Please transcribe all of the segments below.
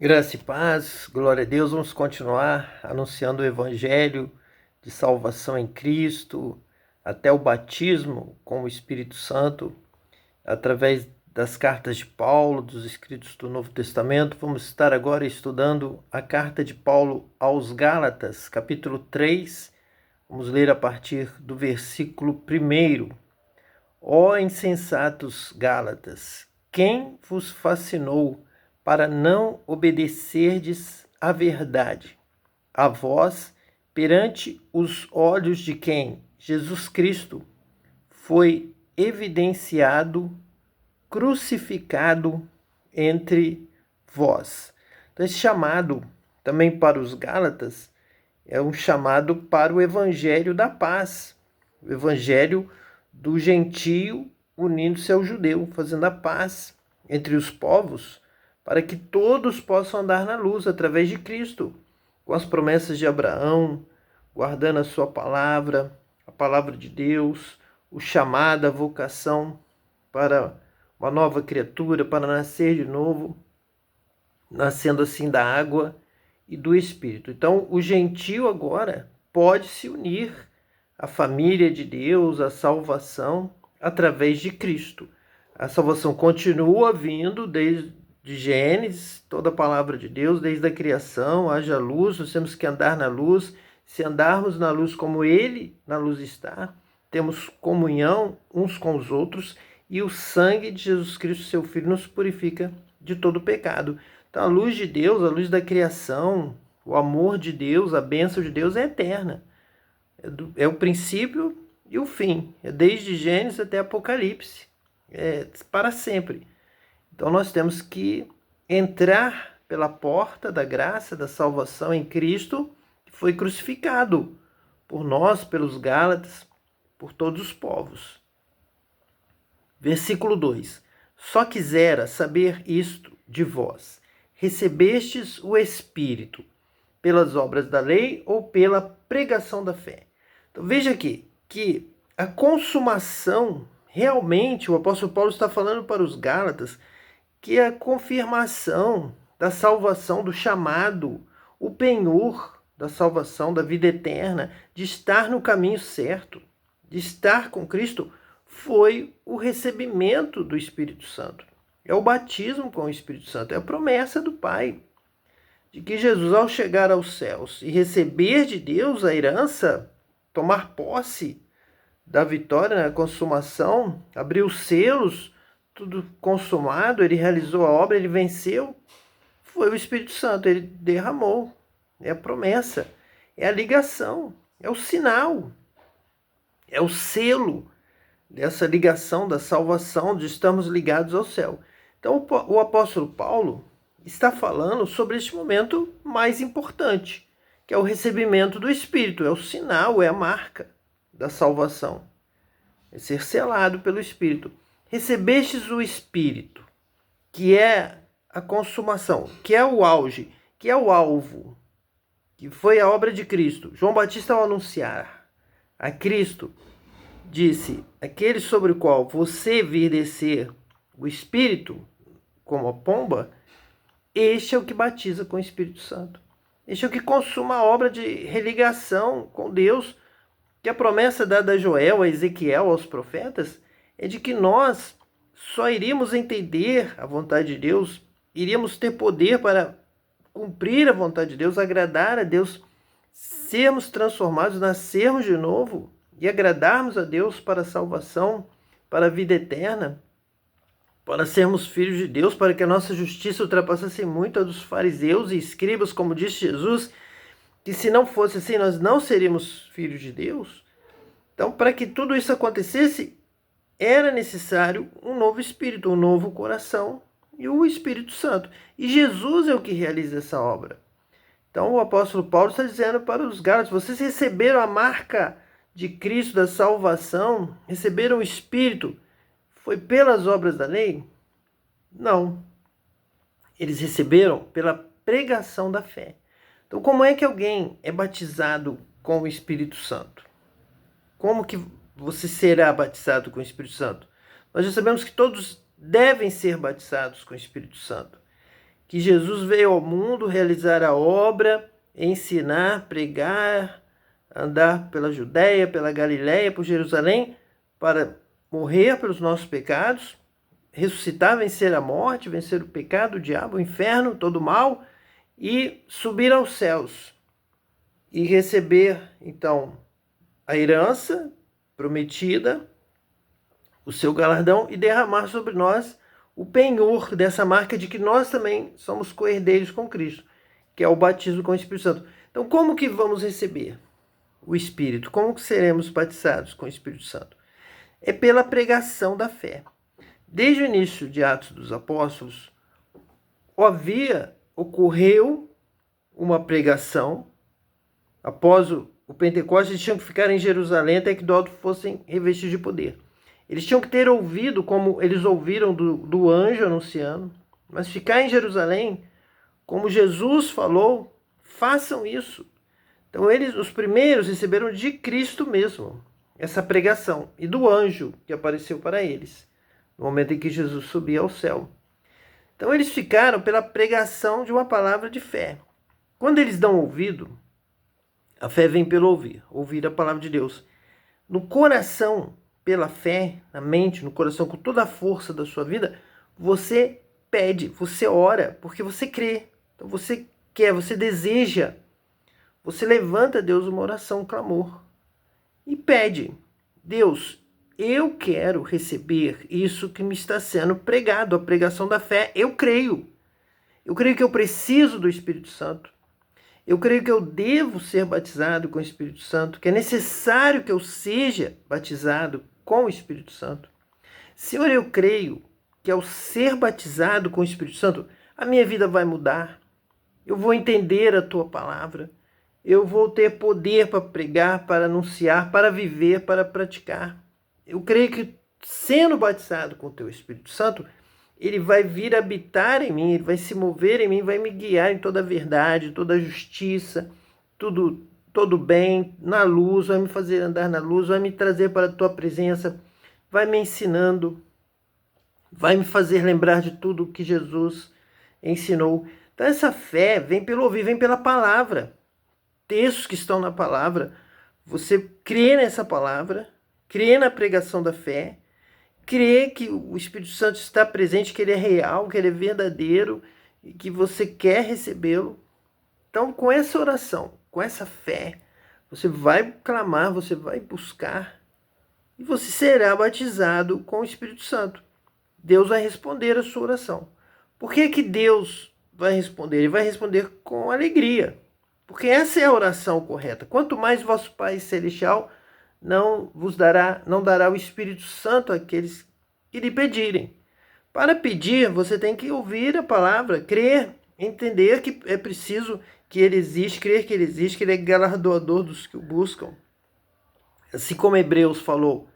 Graça e paz, glória a Deus. Vamos continuar anunciando o Evangelho de salvação em Cristo, até o batismo com o Espírito Santo, através das cartas de Paulo, dos escritos do Novo Testamento. Vamos estar agora estudando a carta de Paulo aos Gálatas, capítulo 3. Vamos ler a partir do versículo 1. Ó insensatos Gálatas, quem vos fascinou para não obedecerdes à verdade? A vós, perante os olhos de quem Jesus Cristo foi evidenciado, crucificado entre vós. Então, esse chamado também para os Gálatas é um chamado para o evangelho da paz, o evangelho do gentio unindo-se ao judeu, fazendo a paz entre os povos, para que todos possam andar na luz através de Cristo, com as promessas de Abraão, guardando a sua palavra, a palavra de Deus, o chamado, a vocação para uma nova criatura, para nascer de novo, nascendo assim da água e do Espírito. Então, o gentio agora pode se unir à família de Deus, à salvação, através de Cristo. A salvação continua vindo desde Gênesis, toda a palavra de Deus, desde a criação, haja luz, nós temos que andar na luz. Se andarmos na luz como Ele na luz está, temos comunhão uns com os outros e o sangue de Jesus Cristo, seu Filho, nos purifica de todo pecado. Então, a luz de Deus, a luz da criação, o amor de Deus, a bênção de Deus é eterna. É o princípio e o fim. É desde Gênesis até Apocalipse. É para sempre. Então, nós temos que entrar pela porta da graça, da salvação em Cristo, que foi crucificado por nós, pelos Gálatas, por todos os povos. Versículo 2. Só quisera saber isto de vós: recebestes o Espírito pelas obras da lei ou pela pregação da fé? Então veja aqui que a consumação, realmente, o apóstolo Paulo está falando para os Gálatas que a confirmação da salvação, do chamado, o penhor da salvação, da vida eterna, de estar no caminho certo, de estar com Cristo, foi o recebimento do Espírito Santo. É o batismo com o Espírito Santo, é a promessa do Pai, de que Jesus, ao chegar aos céus e receber de Deus a herança, tomar posse da vitória na consumação, abrir os selos, tudo consumado, ele realizou a obra, ele venceu, foi o Espírito Santo, ele derramou. É a promessa, é a ligação, é o sinal, é o selo dessa ligação da salvação, de estarmos ligados ao céu. Então, o apóstolo Paulo está falando sobre este momento mais importante, que é o recebimento do Espírito, é o sinal, é a marca da salvação, é ser selado pelo Espírito. Recebestes o Espírito, que é a consumação, que é o auge, que é o alvo, que foi a obra de Cristo. João Batista, ao anunciar a Cristo, disse: aquele sobre o qual você vir descer o Espírito, como a pomba, este é o que batiza com o Espírito Santo. Este é o que consuma a obra de religação com Deus, que a promessa dada a Joel, a Ezequiel, aos profetas, é de que nós só iríamos entender a vontade de Deus, iríamos ter poder para cumprir a vontade de Deus, agradar a Deus, sermos transformados, nascermos de novo e agradarmos a Deus para a salvação, para a vida eterna, para sermos filhos de Deus, para que a nossa justiça ultrapassasse muito a dos fariseus e escribas, como disse Jesus, que se não fosse assim, nós não seríamos filhos de Deus. Então, para que tudo isso acontecesse, era necessário um novo espírito, um novo coração e o Espírito Santo. E Jesus é o que realiza essa obra. Então, o apóstolo Paulo está dizendo para os Gálatas: vocês receberam a marca de Cristo, da salvação, receberam o Espírito. Foi pelas obras da lei? Não. Eles receberam pela pregação da fé. Então, como é que alguém é batizado com o Espírito Santo? Como que você será batizado com o Espírito Santo? Nós já sabemos que todos devem ser batizados com o Espírito Santo. que Jesus veio ao mundo realizar a obra, ensinar, pregar, andar pela Judéia, pela Galiléia, por Jerusalém, para morrer pelos nossos pecados, ressuscitar, vencer a morte, vencer o pecado, o diabo, o inferno, todo o mal, e subir aos céus e receber, então, a herança prometida, o seu galardão, e derramar sobre nós o penhor dessa marca de que nós também somos co-herdeiros com Cristo, que é o batismo com o Espírito Santo. Então, como que vamos receber o Espírito? Como que seremos batizados com o Espírito Santo? É pela pregação da fé. Desde o início de Atos dos Apóstolos, ocorreu uma pregação. Após o Pentecostes, eles tinham que ficar em Jerusalém até que do alto fossem revestidos de poder. Eles tinham que ter ouvido, como eles ouviram do anjo anunciando, mas ficar em Jerusalém, como Jesus falou, façam isso. Então os primeiros receberam de Cristo mesmo essa pregação e do anjo que apareceu para eles no momento em que Jesus subia ao céu. Então eles ficaram pela pregação de uma palavra de fé. Quando eles dão ouvido, a fé vem pelo ouvir a palavra de Deus. No coração, pela fé, na mente, no coração, com toda a força da sua vida, você pede, você ora, porque você crê. Então você quer, você deseja. Você levanta a Deus uma oração, um clamor. E pede, Deus, eu quero receber isso que me está sendo pregado, a pregação da fé. Eu creio. Eu creio que eu preciso do Espírito Santo. Eu creio que eu devo ser batizado com o Espírito Santo, que é necessário que eu seja batizado com o Espírito Santo. Senhor, eu creio que ao ser batizado com o Espírito Santo, a minha vida vai mudar. Eu vou entender a tua palavra. Eu vou ter poder para pregar, para anunciar, para viver, para praticar. Eu creio que sendo batizado com o teu Espírito Santo, ele vai vir habitar em mim, ele vai se mover em mim, vai me guiar em toda a verdade, toda a justiça, todo bem, na luz, vai me fazer andar na luz, vai me trazer para a tua presença, vai me ensinando, vai me fazer lembrar de tudo que Jesus ensinou. Então essa fé vem pelo ouvir, vem pela palavra. Textos que estão na palavra, você crê nessa palavra, crê na pregação da fé, crê que o Espírito Santo está presente, que ele é real, que ele é verdadeiro e que você quer recebê-lo. Então, com essa oração, com essa fé, você vai clamar, você vai buscar e você será batizado com o Espírito Santo. Deus vai responder a sua oração. Por que que Deus vai responder? Ele vai responder com alegria. Porque essa é a oração correta. Quanto mais vosso Pai Celestial não dará o Espírito Santo àqueles que lhe pedirem. Para pedir, você tem que ouvir a palavra, crer, entender que é preciso que ele existe, crer que ele existe, que ele é galardoador dos que o buscam. Assim como Hebreus falou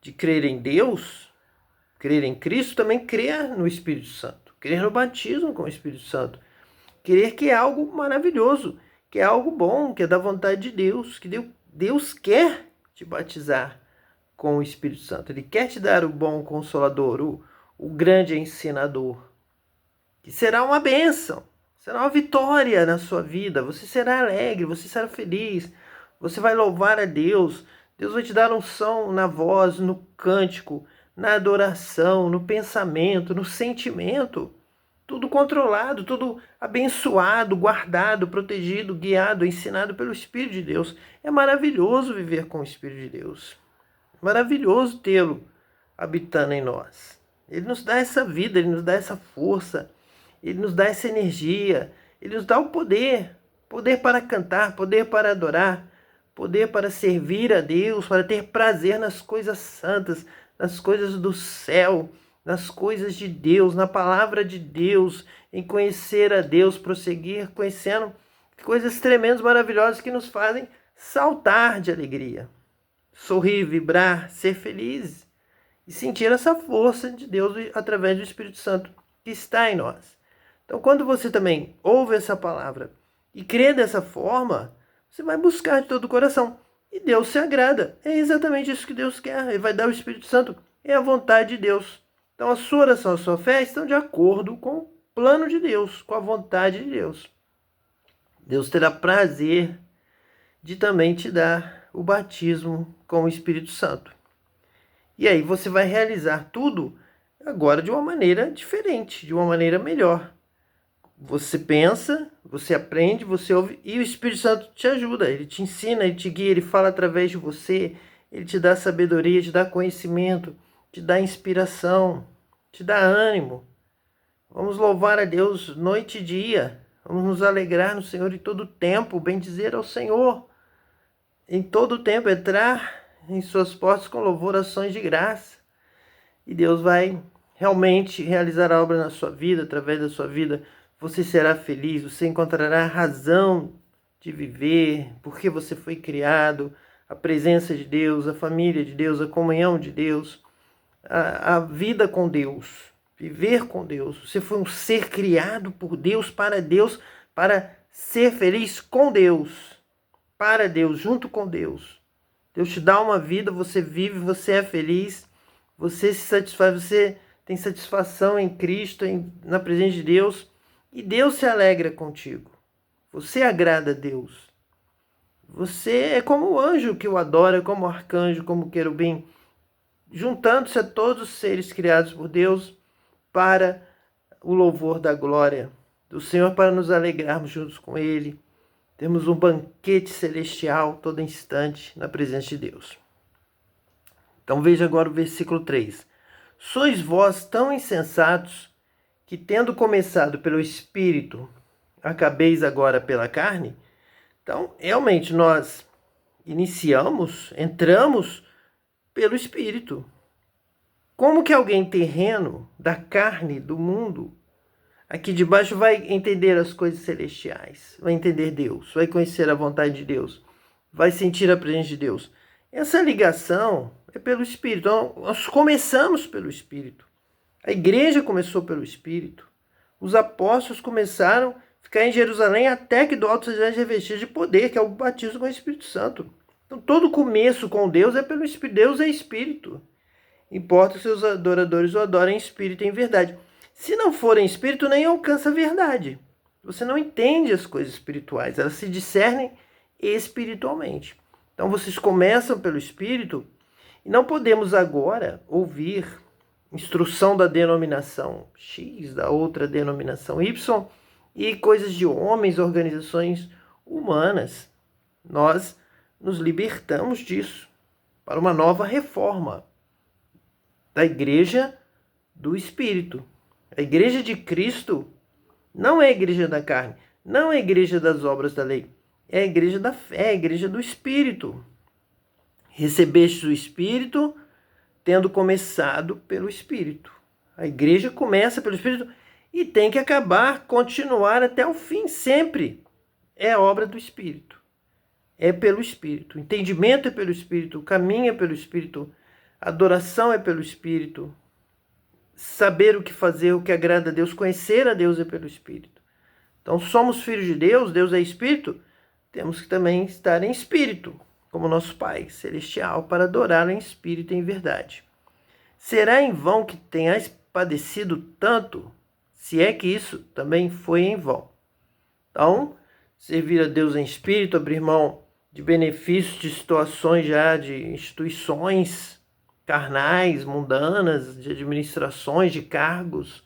de crer em Deus, crer em Cristo, também crer no Espírito Santo, crer no batismo com o Espírito Santo, crer que é algo maravilhoso, que é algo bom, que é da vontade de Deus, que Deus quer te batizar com o Espírito Santo. Ele quer te dar o bom consolador, o grande ensinador, que será uma bênção, será uma vitória na sua vida. Você será alegre, você será feliz, você vai louvar a Deus. Deus vai te dar unção na voz, no cântico, na adoração, no pensamento, no sentimento. Tudo controlado, tudo abençoado, guardado, protegido, guiado, ensinado pelo Espírito de Deus. É maravilhoso viver com o Espírito de Deus. Maravilhoso tê-lo habitando em nós. Ele nos dá essa vida, ele nos dá essa força, ele nos dá essa energia, ele nos dá o poder. Poder para cantar, poder para adorar, poder para servir a Deus, para ter prazer nas coisas santas, nas coisas do céu, nas coisas de Deus, na palavra de Deus, em conhecer a Deus, prosseguir conhecendo coisas tremendas, maravilhosas que nos fazem saltar de alegria, sorrir, vibrar, ser feliz e sentir essa força de Deus através do Espírito Santo que está em nós. Então, quando você também ouve essa palavra e crê dessa forma, você vai buscar de todo o coração e Deus se agrada. É exatamente isso que Deus quer. Ele vai dar o Espírito Santo, é a vontade de Deus. Então a sua oração, a sua fé estão de acordo com plano de Deus, com a vontade de Deus. Deus terá prazer de também te dar o batismo com o Espírito Santo. E aí você vai realizar tudo agora de uma maneira diferente, de uma maneira melhor. Você pensa, você aprende, você ouve e o Espírito Santo te ajuda. Ele te ensina, ele te guia, ele fala através de você, ele te dá sabedoria, te dá conhecimento, te dá inspiração, te dá ânimo. Vamos louvar a Deus noite e dia. Vamos nos alegrar no Senhor em todo o tempo, bendizer ao Senhor. Em todo o tempo, entrar em suas portas com louvor, ações de graça. E Deus vai realmente realizar a obra na sua vida, através da sua vida. Você será feliz, você encontrará razão de viver, porque você foi criado, a presença de Deus, a família de Deus, a comunhão de Deus, a vida com Deus, viver com Deus. Você foi um ser criado por Deus, para ser feliz com Deus, para Deus, junto com Deus. Deus te dá uma vida, você vive, você é feliz, você se satisfaz, você tem satisfação em Cristo, na presença de Deus, e Deus se alegra contigo. Você agrada a Deus. Você é como o anjo que o adora, como o arcanjo, como o querubim, juntando-se a todos os seres criados por Deus para o louvor da glória do Senhor, para nos alegrarmos juntos com Ele. Temos um banquete celestial todo instante na presença de Deus. Então veja agora o versículo 3. Sois vós tão insensatos que, tendo começado pelo Espírito, acabeis agora pela carne? Então, realmente, nós entramos pelo Espírito. Como que alguém terreno, da carne, do mundo, aqui de baixo, vai entender as coisas celestiais, vai entender Deus, vai conhecer a vontade de Deus, vai sentir a presença de Deus? Essa ligação é pelo Espírito. Então, nós começamos pelo Espírito. A igreja começou pelo Espírito. Os apóstolos começaram a ficar em Jerusalém até que do alto sejam revestidos de poder, que é o batismo com o Espírito Santo. Então, todo começo com Deus é pelo Espírito. Deus é Espírito. Importa que seus adoradores o adorem em Espírito e em verdade. Se não for em Espírito, nem alcança a verdade. Você não entende as coisas espirituais. Elas se discernem espiritualmente. Então, vocês começam pelo Espírito e não podemos agora ouvir instrução da denominação X, da outra denominação Y, e coisas de homens, organizações humanas. Nós nos libertamos disso para uma nova reforma da igreja do Espírito. A igreja de Cristo não é a igreja da carne, não é a igreja das obras da lei, é a igreja da fé, é a igreja do Espírito. Recebestes o Espírito, tendo começado pelo Espírito. A igreja começa pelo Espírito e tem que continuar até o fim, sempre. É obra do Espírito. É pelo Espírito. O entendimento é pelo Espírito, o caminho é pelo Espírito, a adoração é pelo Espírito. Saber o que fazer, o que agrada a Deus, conhecer a Deus é pelo Espírito. Então, somos filhos de Deus, Deus é Espírito, temos que também estar em Espírito, como nosso Pai Celestial, para adorá-lo em Espírito e em verdade. Será em vão que tenhais padecido tanto, se é que isso também foi em vão. Então, servir a Deus em Espírito, abrir mão de benefícios, de situações já, de instituições carnais, mundanas, de administrações, de cargos,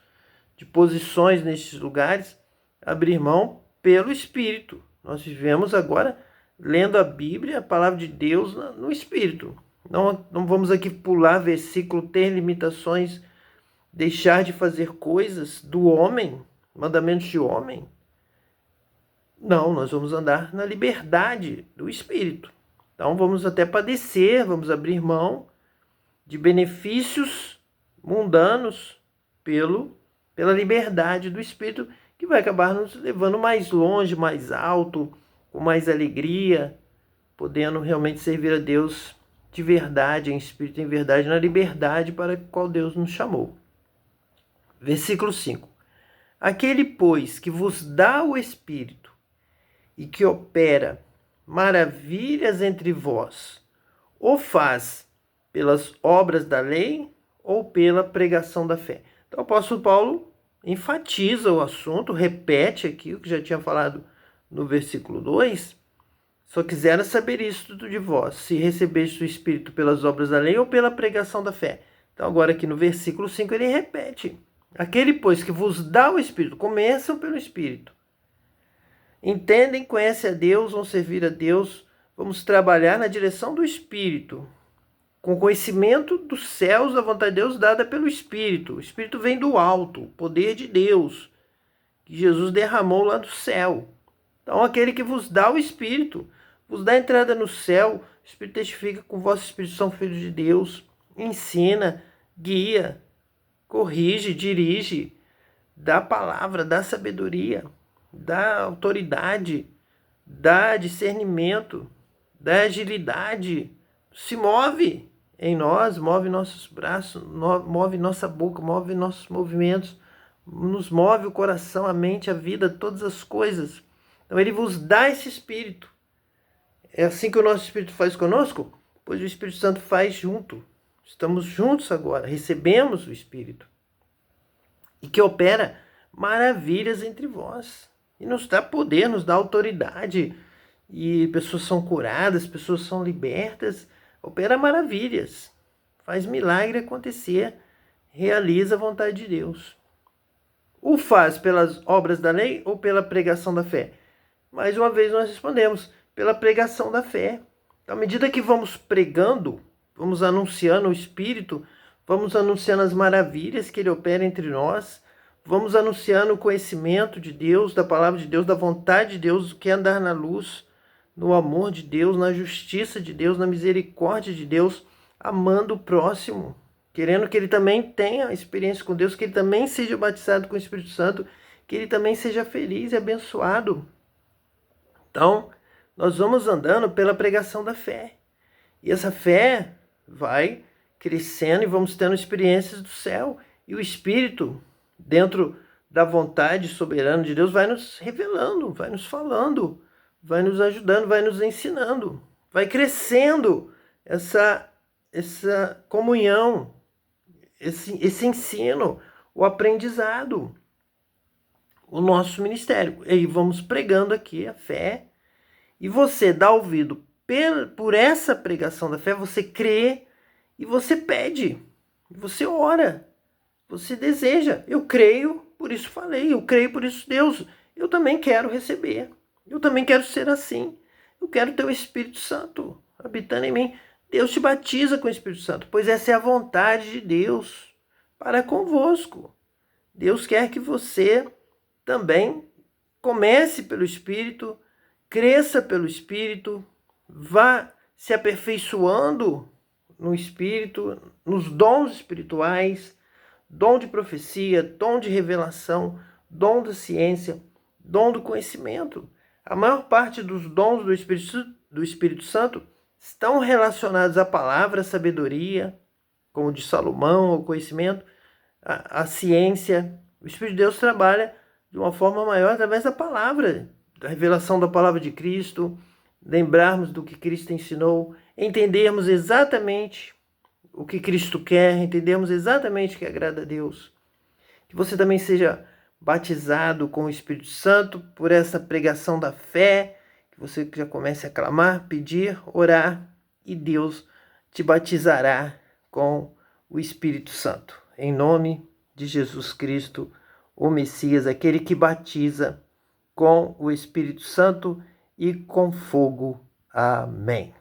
de posições nestes lugares, abrir mão pelo Espírito. Nós vivemos agora lendo a Bíblia, a palavra de Deus no Espírito. Não vamos aqui pular versículo, ter limitações, deixar de fazer coisas do homem, mandamentos de homem. Não, nós vamos andar na liberdade do Espírito. Então vamos até padecer, vamos abrir mão de benefícios mundanos pela liberdade do Espírito, que vai acabar nos levando mais longe, mais alto, com mais alegria, podendo realmente servir a Deus de verdade, em espírito e em verdade, na liberdade para a qual Deus nos chamou. Versículo 5. Aquele, pois, que vos dá o Espírito e que opera maravilhas entre vós, o faz pelas obras da lei ou pela pregação da fé. Então, o apóstolo Paulo enfatiza o assunto, repete aqui o que já tinha falado no versículo 2. Só quisera saber isto de vós, se recebeste o Espírito pelas obras da lei ou pela pregação da fé. Então agora aqui no versículo 5 ele repete. Aquele, pois, que vos dá o Espírito, começam pelo Espírito. Entendem, conhecem a Deus, vão servir a Deus, vamos trabalhar na direção do Espírito, com conhecimento dos céus, da vontade de Deus dada pelo Espírito. O Espírito vem do alto, o poder de Deus, que Jesus derramou lá do céu. Então aquele que vos dá o Espírito, vos dá entrada no céu, o Espírito testifica com o vosso Espírito, são filhos de Deus, ensina, guia, corrige, dirige, dá palavra, dá sabedoria, dá autoridade, dá discernimento, dá agilidade, se move em nós, move nossos braços, move nossa boca, move nossos movimentos, nos move o coração, a mente, a vida, todas as coisas. Então ele vos dá esse Espírito. É assim que o nosso Espírito faz conosco? Pois o Espírito Santo faz junto. Estamos juntos agora, recebemos o Espírito. E que opera maravilhas entre vós. E nos dá poder, nos dá autoridade. E pessoas são curadas, pessoas são libertas. Opera maravilhas. Faz milagre acontecer. Realiza a vontade de Deus. O faz pelas obras da lei ou pela pregação da fé? Mais uma vez nós respondemos, pela pregação da fé. À medida que vamos pregando, vamos anunciando o Espírito, vamos anunciando as maravilhas que Ele opera entre nós, vamos anunciando o conhecimento de Deus, da palavra de Deus, da vontade de Deus, o que é andar na luz, no amor de Deus, na justiça de Deus, na misericórdia de Deus, amando o próximo, querendo que ele também tenha experiência com Deus, que ele também seja batizado com o Espírito Santo, que ele também seja feliz e abençoado. Então, nós vamos andando pela pregação da fé. E essa fé vai crescendo e vamos tendo experiências do céu. E o Espírito, dentro da vontade soberana de Deus, vai nos revelando, vai nos falando, vai nos ajudando, vai nos ensinando. Vai crescendo essa comunhão, esse ensino, o aprendizado, o nosso ministério. E vamos pregando aqui a fé. E você dá ouvido por essa pregação da fé, você crê e você pede, você ora, você deseja. Eu creio, por isso falei, eu creio, por isso Deus, eu também quero receber, eu também quero ser assim, eu quero ter o Espírito Santo habitando em mim. Deus te batiza com o Espírito Santo, pois essa é a vontade de Deus para convosco. Deus quer que você também comece pelo Espírito, cresça pelo Espírito, vá se aperfeiçoando no Espírito, nos dons espirituais, dom de profecia, dom de revelação, dom da ciência, dom do conhecimento. A maior parte dos dons do Espírito Santo estão relacionados à palavra, à sabedoria, como de Salomão, ao conhecimento, à ciência. O Espírito de Deus trabalha de uma forma maior através da palavra, da revelação da palavra de Cristo, lembrarmos do que Cristo ensinou, entendermos exatamente o que Cristo quer, entendermos exatamente o que agrada a Deus. Que você também seja batizado com o Espírito Santo por essa pregação da fé, que você já comece a clamar, pedir, orar, e Deus te batizará com o Espírito Santo. Em nome de Jesus Cristo, o Messias, aquele que batiza com o Espírito Santo e com fogo. Amém.